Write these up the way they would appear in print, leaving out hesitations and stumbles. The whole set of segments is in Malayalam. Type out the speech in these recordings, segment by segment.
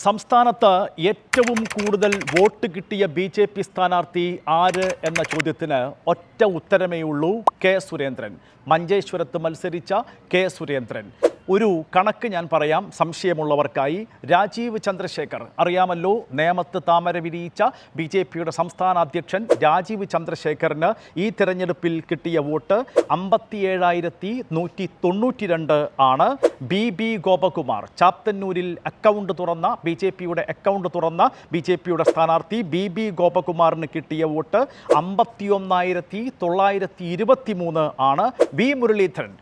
സംസ്ഥാനത്ത് ഏറ്റവും കൂടുതൽ വോട്ട് കിട്ടിയ ബി.ജെ.പി. സ്ഥാനാർത്ഥി ആര് എന്ന ചോദ്യത്തിന് ഒറ്റ ഉത്തരമേ ഉള്ളൂ: കെ സുരേന്ദ്രൻ. മഞ്ചേശ്വരത്ത് മത്സരിച്ച കെ സുരേന്ദ്രൻ. ഒരു കണക്ക് ഞാൻ പറയാം സംശയമുള്ളവർക്കായി. രാജീവ് ചന്ദ്രശേഖർ അറിയാമല്ലോ, നേമത്ത് താമര വിരിയിച്ച ബി.ജെ.പിയുടെ സംസ്ഥാന അധ്യക്ഷൻ രാജീവ് ചന്ദ്രശേഖറിന് ഈ തെരഞ്ഞെടുപ്പിൽ കിട്ടിയ വോട്ട് 57,192 ആണ്. ബി ഗോപകുമാർ ചാത്തന്നൂരിൽ അക്കൗണ്ട് തുറന്ന ബി.ജെ.പിയുടെ ബി.ജെ.പിയുടെ സ്ഥാനാർത്ഥി ബി ഗോപകുമാറിന് കിട്ടിയ വോട്ട് 51,923 ആണ്. വി മുരളീധരൻ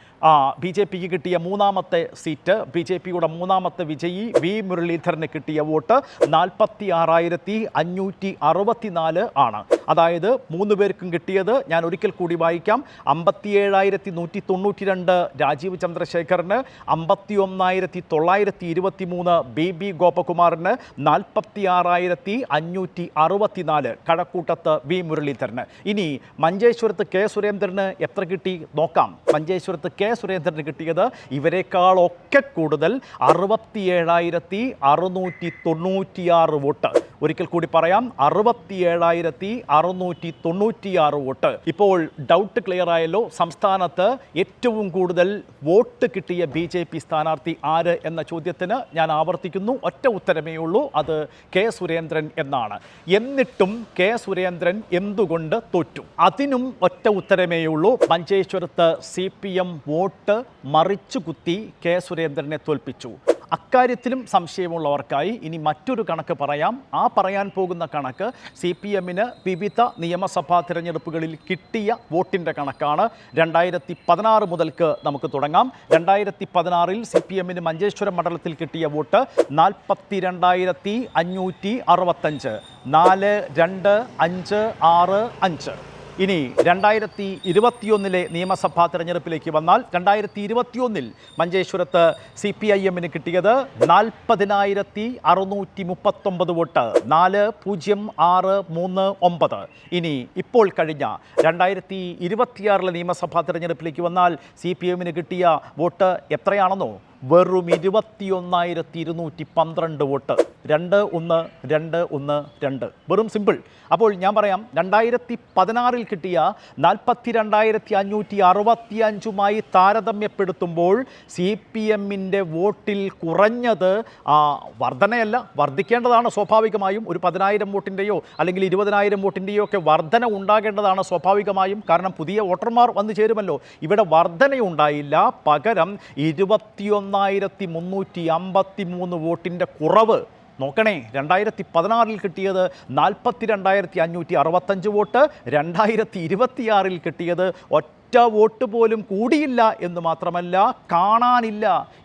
ബി.ജെ.പിക്ക് കിട്ടിയ മൂന്നാമത്തെ സീറ്റ്, ബി.ജെ.പിയുടെ മൂന്നാമത്തെ വിജയി വി മുരളീധരന് കിട്ടിയ വോട്ട് 46,564 ആണ്. അതായത് മൂന്ന് പേർക്കും കിട്ടിയത് ഞാൻ ഒരിക്കൽ കൂടി വായിക്കാം: 57,192 രാജീവ് ചന്ദ്രശേഖറിന്, 51,923 ബി ഗോപകുമാറിന്, 46,564 കഴക്കൂട്ടത്ത് വി മുരളീധരന്. ഇനി മഞ്ചേശ്വരത്ത് കെ സുരേന്ദ്രന് എത്ര കിട്ടി നോക്കാം. മഞ്ചേശ്വരത്ത് കെ സുരേന്ദ്രന് കിട്ടിയത് ഇവരെക്കാളൊക്കെ കൂടുതൽ 67,696 വോട്ട്. ഒരിക്കൽ കൂടി പറയാം, 67,696 വോട്ട്. ഇപ്പോൾ ഡൗട്ട് ക്ലിയർ ആയല്ലോ. സംസ്ഥാനത്ത് ഏറ്റവും കൂടുതൽ വോട്ട് കിട്ടിയ ബി.ജെ.പി. സ്ഥാനാർത്ഥി ആര് എന്ന ചോദ്യത്തിന് ഞാൻ ആവർത്തിക്കുന്നു, ഒറ്റ ഉത്തരമേ ഉള്ളൂ: അത് കെ സുരേന്ദ്രൻ എന്നാണ്. എന്നിട്ടും കെ സുരേന്ദ്രൻ എന്തുകൊണ്ട് തോറ്റു? അതിനും ഒറ്റ ഉത്തരമേ ഉള്ളൂ: മഞ്ചേശ്വരത്ത് CPM വോട്ട് മറിച്ചു കുത്തി കെ സുരേന്ദ്രനെ തോൽപ്പിച്ചു. അക്കാര്യത്തിലും സംശയമുള്ളവർക്കായി ഇനി മറ്റൊരു കണക്ക് പറയാം. പറയാൻ പോകുന്ന കണക്ക് CPMന് വിവിധ നിയമസഭാ തിരഞ്ഞെടുപ്പുകളിൽ കിട്ടിയ വോട്ടിൻ്റെ കണക്കാണ്. 2016 മുതൽക്ക് നമുക്ക് തുടങ്ങാം. 2016 CPMന് മഞ്ചേശ്വരം മണ്ഡലത്തിൽ കിട്ടിയ വോട്ട് 42,565. 4-2-5-6-5. ഇനി 2021 നിയമസഭാ തെരഞ്ഞെടുപ്പിലേക്ക് വന്നാൽ 2021 മഞ്ചേശ്വരത്ത് CPIMന് കിട്ടിയത് 40,639 വോട്ട്. 4-0-6-3-9. ഇനി ഇപ്പോൾ കഴിഞ്ഞ 2026 നിയമസഭാ തെരഞ്ഞെടുപ്പിലേക്ക് വന്നാൽ CPMന് കിട്ടിയ വോട്ട് എത്രയാണെന്നോ? വെറും 21,212 വോട്ട്. 2-1-2-1-2. വെറും സിമ്പിൾ. അപ്പോൾ ഞാൻ പറയാം, 2016 കിട്ടിയ 42,565 താരതമ്യപ്പെടുത്തുമ്പോൾ CPMൻ്റെ വോട്ടിൽ കുറഞ്ഞത് വർധനയല്ല, വർദ്ധിക്കേണ്ടതാണ് സ്വാഭാവികമായും. ഒരു 10,000 വോട്ടിൻ്റെയോ അല്ലെങ്കിൽ 20,000 വോട്ടിൻ്റെയോ ഒക്കെ വർധന ഉണ്ടാകേണ്ടതാണ് സ്വാഭാവികമായും. കാരണം പുതിയ വോട്ടർമാർ വന്നു ചേരുമല്ലോ. ഇവിടെ വർധനയുണ്ടായില്ല. പകരം 21,353 വോട്ടിൻ്റെ കുറവ്. നോക്കണേ, 2016 കിട്ടിയത് 42,565 വോട്ട്, 2026 കിട്ടിയത് ഒറ്റ വോട്ട് പോലും കൂടിയില്ല എന്ന് മാത്രമല്ല, കാണാനില്ല.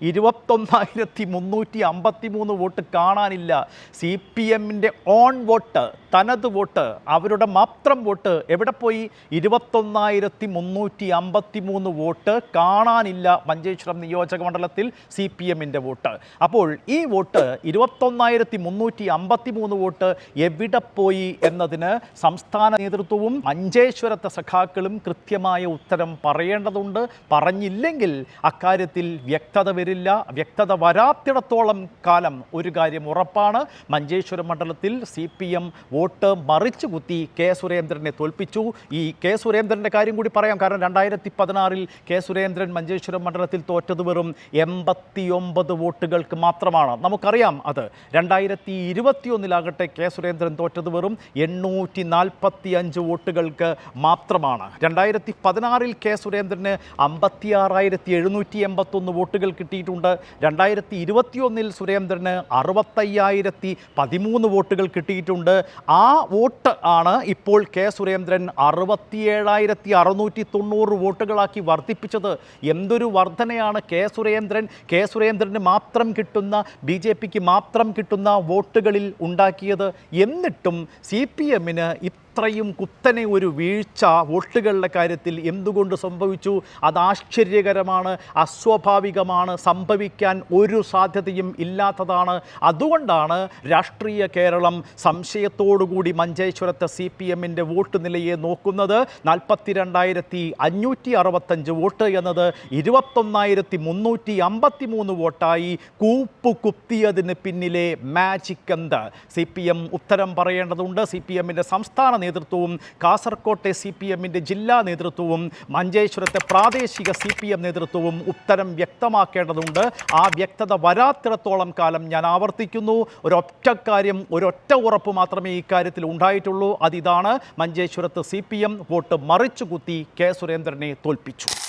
21,353 വോട്ട് കാണാനില്ല. CPMൻ്റെ ഓൺ വോട്ട്, തനത് വോട്ട്, അവരുടെ മാത്രം വോട്ട് എവിടെ പോയി? 21,353 വോട്ട് കാണാനില്ല മഞ്ചേശ്വരം നിയോജക മണ്ഡലത്തിൽ CPMൻ്റെ വോട്ട്. അപ്പോൾ ഈ വോട്ട് 21,353 വോട്ട് എവിടെ പോയി എന്നതിന് സംസ്ഥാന നേതൃത്വവും മഞ്ചേശ്വരത്തെ സഖാക്കളും കൃത്യമായ ഉത്തരം പറയേണ്ടതുണ്ട്. പറഞ്ഞില്ലെങ്കിൽ അക്കാര്യത്തിൽ വ്യക്തത വരില്ല. വ്യക്തത വരാത്തിടത്തോളം കാലം ഒരു കാര്യം ഉറപ്പാണ്: മഞ്ചേശ്വരം മണ്ഡലത്തിൽ CPM വോട്ട് മറിച്ചു കുത്തി കെ സുരേന്ദ്രനെ തോൽപ്പിച്ചു. ഈ കെ സുരേന്ദ്രൻ്റെ കാര്യം കൂടി പറയാം. കാരണം 2016 കെ സുരേന്ദ്രൻ മഞ്ചേശ്വരം മണ്ഡലത്തിൽ തോറ്റത് വെറും 89 വോട്ടുകൾക്ക് മാത്രമാണ്. നമുക്കറിയാം അത്. 2021 കെ സുരേന്ദ്രൻ തോറ്റത് വെറും 845 വോട്ടുകൾക്ക് മാത്രമാണ്. 2016 കെ സുരേന്ദ്രന് 56,781 വോട്ടുകൾ കിട്ടിയിട്ടുണ്ട്. 2021 സുരേന്ദ്രന് 65,013 വോട്ടുകൾ കിട്ടിയിട്ടുണ്ട്. ആ വോട്ട് ആണ് ഇപ്പോൾ കെ സുരേന്ദ്രൻ 67,690 വോട്ടുകളാക്കി വർദ്ധിപ്പിച്ചത്. എന്തൊരു വർധനയാണ് കെ സുരേന്ദ്രന് മാത്രം കിട്ടുന്ന, ബി.ജെ.പിക്ക് മാത്രം കിട്ടുന്ന വോട്ടുകളിൽ ഉണ്ടാക്കിയത്. എന്നിട്ടും CPMന് ഇത്ര ഇത്രയും കുത്തനെ ഒരു വീഴ്ച വോട്ടുകളുടെ കാര്യത്തിൽ എന്തുകൊണ്ട് സംഭവിച്ചു? അത് ആശ്ചര്യകരമാണ്, അസ്വാഭാവികമാണ്, സംഭവിക്കാൻ ഒരു സാധ്യതയും ഇല്ലാത്തതാണ്. അതുകൊണ്ടാണ് രാഷ്ട്രീയ കേരളം സംശയത്തോടുകൂടി മഞ്ചേശ്വരത്തെ CPM-ൻ്റെ വോട്ട് നിലയെ നോക്കുന്നത്. 42,565 വോട്ട് എന്നത് 21,353 വോട്ടായി കുത്തിയതിന് പിന്നിലെ മാജിക് എന്ത്? CPM ഉത്തരം പറയേണ്ടതുണ്ട്. CPM-ൻ്റെ സംസ്ഥാന നേതൃത്വവും കാസർകോട്ടെ CPM-ൻ്റെ ജില്ലാ നേതൃത്വവും മഞ്ചേശ്വരത്തെ പ്രാദേശിക CPM നേതൃത്വവും ഉത്തരം വ്യക്തമാക്കേണ്ടതുണ്ട്. ആ വ്യക്തത വരാത്തിടത്തോളം കാലം ഞാൻ ആവർത്തിക്കുന്നു, ഒരൊറ്റ കാര്യം, ഒരൊറ്റ ഉറപ്പ് മാത്രമേ ഇക്കാര്യത്തിൽ ഉണ്ടായിട്ടുള്ളൂ. അതിതാണ്, മഞ്ചേശ്വരത്ത് CPM വോട്ട് മറിച്ചു കുത്തി കെ സുരേന്ദ്രനെ തോൽപ്പിച്ചു.